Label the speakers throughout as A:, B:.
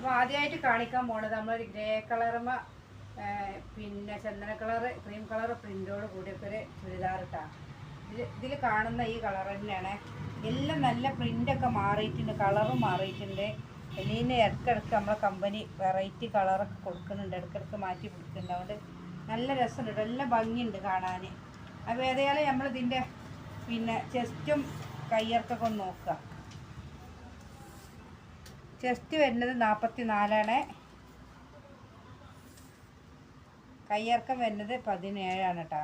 A: അപ്പോൾ ആദ്യമായിട്ട് കാണിക്കാൻ പോണത് നമ്മളൊരു ഗ്രേ കളറുമ്മ പിന്നെ ചന്ദന കളറ് ക്രീം കളറ് പ്രിൻ്റോട് കൂടിയൊക്കെ ഒരു ചുരിദാർ ഇട്ടാണ്. ഇതിൽ കാണുന്ന ഈ കളർ തന്നെയാണ്. എല്ലാം നല്ല പ്രിൻ്റൊക്കെ മാറിയിട്ടുണ്ട്, കളറും മാറിയിട്ടുണ്ട്. എല്ലാം ഇടയ്ക്കിടയ്ക്ക് നമ്മളെ കമ്പനി വെറൈറ്റി കളറൊക്കെ കൊടുക്കുന്നുണ്ട്, ഇടയ്ക്കിടയ്ക്ക് മാറ്റി കൊടുക്കുന്നുണ്ട്. അതുകൊണ്ട് നല്ല രസമുണ്ട്, നല്ല ഭംഗിയുണ്ട് കാണാൻ. അപ്പോൾ ഏതായാലും നമ്മളിതിൻ്റെ പിന്നെ ചെസ്റ്റും കയ്യിറക്കൊക്കെ ഒന്ന് നോക്കുക. ചെസ്റ്റ് വരുന്നത് 44ആണ്, കയ്യിറക്കം വരുന്നത് 17ആണ് കേട്ടോ.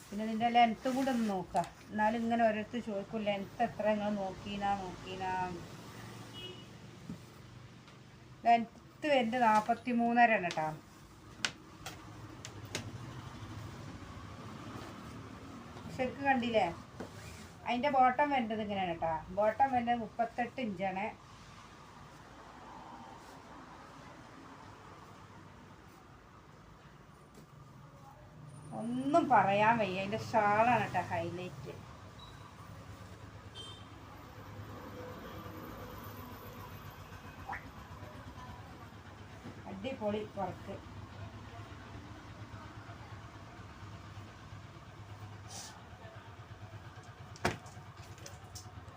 A: പിന്നെ ഇതിൻ്റെ ലെങ്ത്തും കൂടെ ഒന്ന് നോക്കുക. എന്നാലും ഇങ്ങനെ ഓരോരുത്തർ ചോദിക്കും ലെങ്ത്ത് എത്ര നിങ്ങൾ നോക്കീനാ. ലെങ്ത്ത് വരുന്നത് 43.5 കേട്ടോ. ശരിക്കും കണ്ടില്ലേ? അതിൻ്റെ ബോട്ടം വരുന്നത് ഇങ്ങനെയാണ് കേട്ടോ. ബോട്ടം വരുന്നത് 38 ഇഞ്ചാണ്. ഒന്നും പറയാൻ വയ്യ, അതിൻ്റെ ഷാളാണ് കേട്ടോ ഹൈലൈറ്റ്. അടിപൊളി വർക്ക്.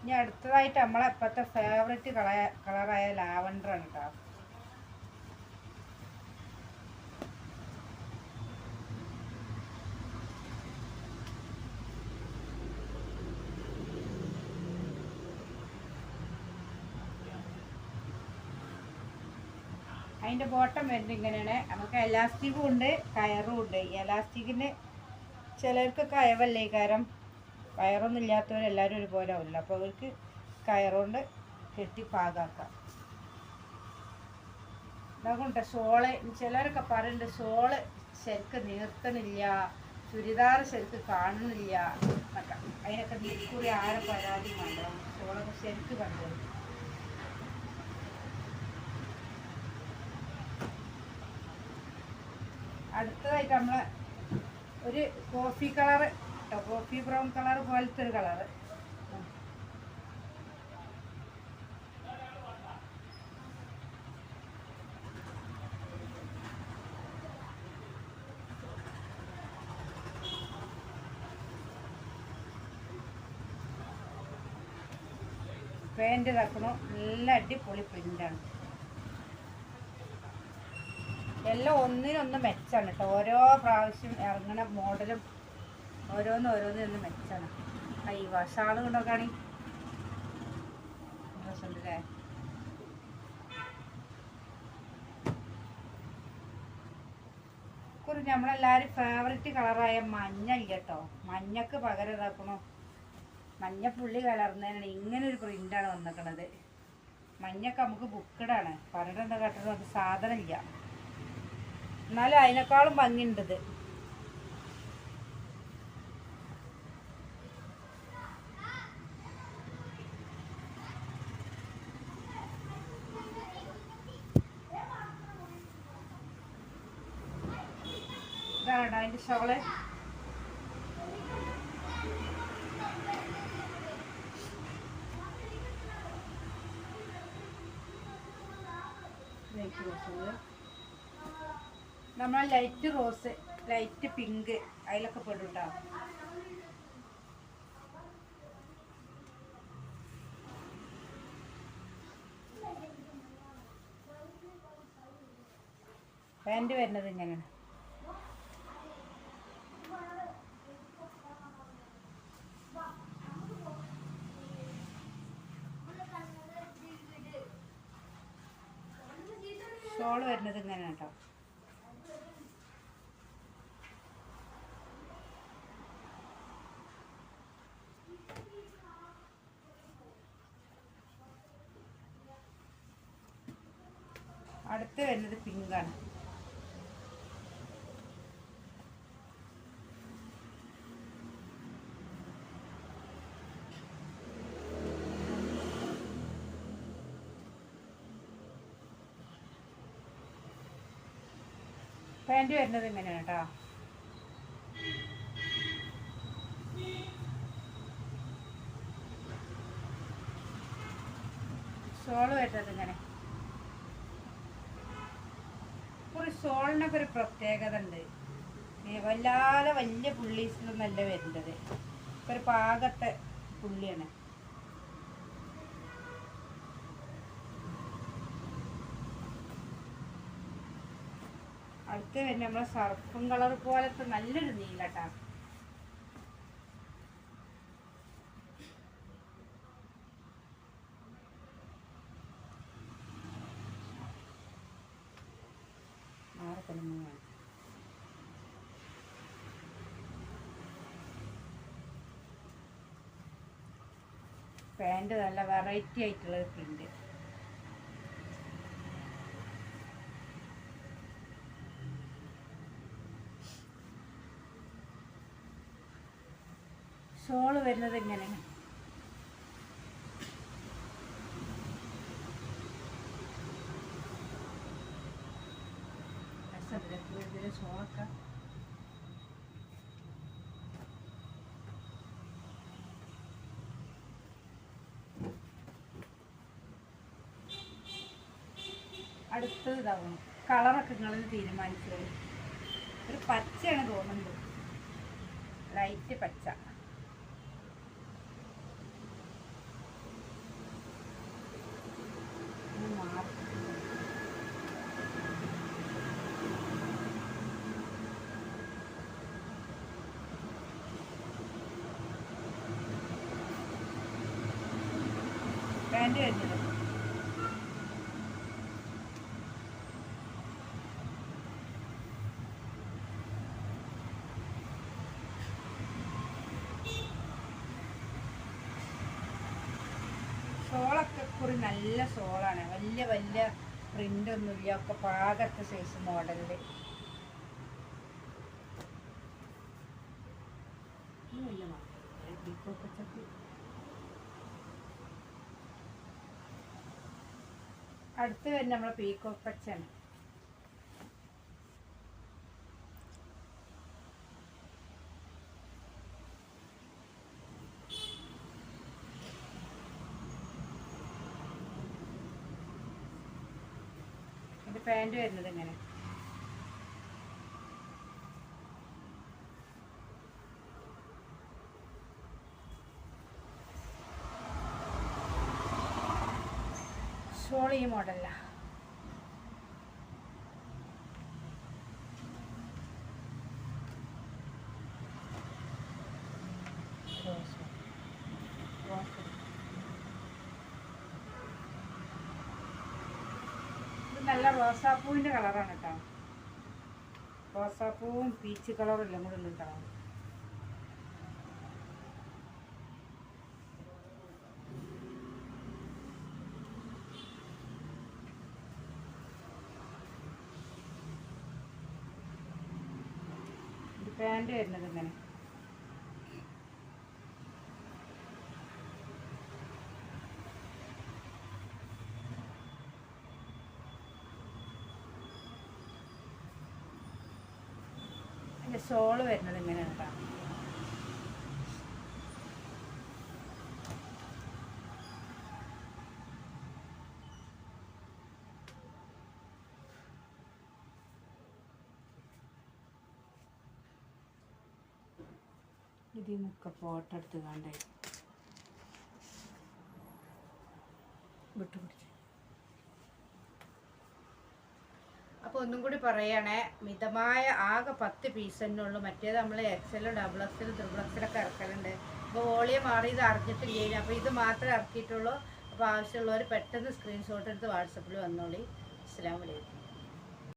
A: ഇനി അടുത്തതായിട്ട് നമ്മളെ ഇപ്പോഴത്തെ ഫേവറേറ്റ് കളറായ ലാവൻഡറാണ് കേട്ടോ. അതിൻ്റെ ബോട്ടം വരുന്നത് ഇങ്ങനെയാണ്. നമുക്ക് എലാസ്റ്റിക്കും ഉണ്ട്, കയറും ഉണ്ട്. എലാസ്റ്റിക്കിന് ചിലർക്കൊക്കെ അയവല്ലേ കാരണം കയറൊന്നും ഇല്ലാത്തവരെല്ലാവരും ഒരുപോലെ ആവില്ല. അപ്പോൾ അവർക്ക് കയറുകൊണ്ട് കെട്ടി പാകാക്കാം. അതുകൊണ്ട് ഷോള് ചിലരൊക്കെ പറയുന്നുണ്ട് ഷോള് ശരിക്ക് നീർത്തണില്ല, ചുരിദാർ ശരിക്ക് കാണുന്നില്ല എന്നൊക്കെ. അതിനൊക്കെ നീക്കൂടി ആരെ പരാതി വേണ്ട, ഷോളൊക്കെ ശരിക്ക് കണ്ടു. അടുത്തതായിട്ട് നമ്മൾ ഒരു കോഫി കളറ് കേട്ടോ, കോഫി ബ്രൗൺ കളർ പോലത്തെ ഒരു കളറ്. പാൻറ് ഇതാക്കണോ, നല്ല അടിപൊളി പ്രിൻ്റാണ്. എല്ലാം ഒന്നിനൊന്ന് മെച്ചാണ് കേട്ടോ. ഓരോ പ്രാവശ്യം ഇറങ്ങുന്ന മോഡലും ഓരോന്നിനൊന്ന് മെച്ചാണ്. അയ്യോ ഷാള് കൊണ്ടൊക്കെയാണ് രസമുണ്ടല്ലേ. കുറിച്ച് നമ്മളെല്ലാവരും ഫേവറേറ്റ് കളറായ മഞ്ഞ ഇല്ല കേട്ടോ. മഞ്ഞക്ക് പകരം ഇതാക്കണോ, മഞ്ഞ പുള്ളി കലർന്നതിനാണ് ഇങ്ങനൊരു പ്രിൻ്റാണ് വന്നിരിക്കുന്നത്. മഞ്ഞക്ക് നമുക്ക് ബുക്കഡാണ്, പറഞ്ഞിട്ട് എന്താ കേട്ടത്, അത് സാധനമില്ല. എന്നാലും അതിനേക്കാളും ഭംഗിയുണ്ടത്. ഇതാണ് അതിൻ്റെ ഷോള്. നമ്മൾ ലൈറ്റ് റോസ്, ലൈറ്റ് പിങ്ക് അതിലൊക്കെ പെടും കേട്ടോ. പാൻറ് വരുന്നത് ഇങ്ങനെയാണ്. ഷോള് വരുന്നത് ഇങ്ങനെയാണ് കേട്ടോ. അടുത്ത് വരുന്നത് പിങ്കാണ്. പാൻറ് വരുന്നത് ഇങ്ങനെയാണ് കേട്ടോ. ഷോള് വരുന്നത് ഇങ്ങനെ. സോളിനൊക്കെ ഒരു പ്രത്യേകത ഉണ്ട്. വല്ലാതെ വലിയ പുള്ളീസിലൊന്നല്ല വരുന്നത്, ഒരു പാകത്തെ പുള്ളിയാണ്. അടുത്ത് തന്നെ നമ്മളെ സർഫും കളർ പോലത്തെ നല്ലൊരു നീലട്ടാ. പാൻറ് നല്ല വെറൈറ്റി ആയിട്ടുള്ള പ്രിന്റ്. ഷോള് വരുന്നത് ഇങ്ങനെയാണ്. ഷോളൊക്കെ അടുത്തത് ഇതാവണം. കളറൊക്കെ നിങ്ങളിൽ തീരുമാനിച്ചത് ഒരു പച്ചയാണ് തോന്നുന്നത്, ലൈറ്റ് പച്ച. പാൻറ് വരുന്നത് ഷോളൊക്കെ കുറി നല്ല ഷോളാണ്. വലിയ വലിയ പ്രിന്റ് ഒന്നുമില്ല, ഒക്കെ പാകത്തെ സൈസ് മോഡലില്. അടുത്ത് വരുന്ന നമ്മളെ പീക്കോക്ക് പച്ചയാണ്. എൻ്റെ പാൻറ് വരുന്നത് ഇങ്ങനെ. ഷോൾ ഈ മോഡലാ. ഇത് നല്ല റോസാപ്പൂവിൻ്റെ കളറാണ് കേട്ടോ. റോസാപ്പൂവും പീച്ച് കളറും എല്ലാം കൂടെ ഉണ്ടാവും. പാൻറ് വരുന്നത് ഇങ്ങനെ. അതിൻ്റെ ഷോള് വരുന്നത് ഇങ്ങനെയാണ് കേട്ടോ. ഇതിൽ നിന്നൊക്കെ ഫോട്ടോ എടുത്ത് കണ്ടേ വിട്ടുപിടിച്ചു. അപ്പോൾ ഒന്നും കൂടി പറയുകയാണേ, മിതമായ ആകെ 10 പീസ് തന്നെ ഉള്ളൂ. മറ്റേത് നമ്മൾ എക്സലും ഡബിൾ എക്സലും ത്രിബിൾ എക്സലൊക്കെ ഇറക്കലുണ്ട്. അപ്പോൾ വോളിയം മാറി ഇത് അറിഞ്ഞിട്ടില്ല. അപ്പോൾ ഇത് മാത്രമേ ഇറക്കിയിട്ടുള്ളൂ. അപ്പോൾ ആവശ്യമുള്ളവർ പെട്ടെന്ന് സ്ക്രീൻഷോട്ട് എടുത്ത് വാട്സപ്പിൽ വന്നോളി. അസ്സലാമു അലൈക്കും.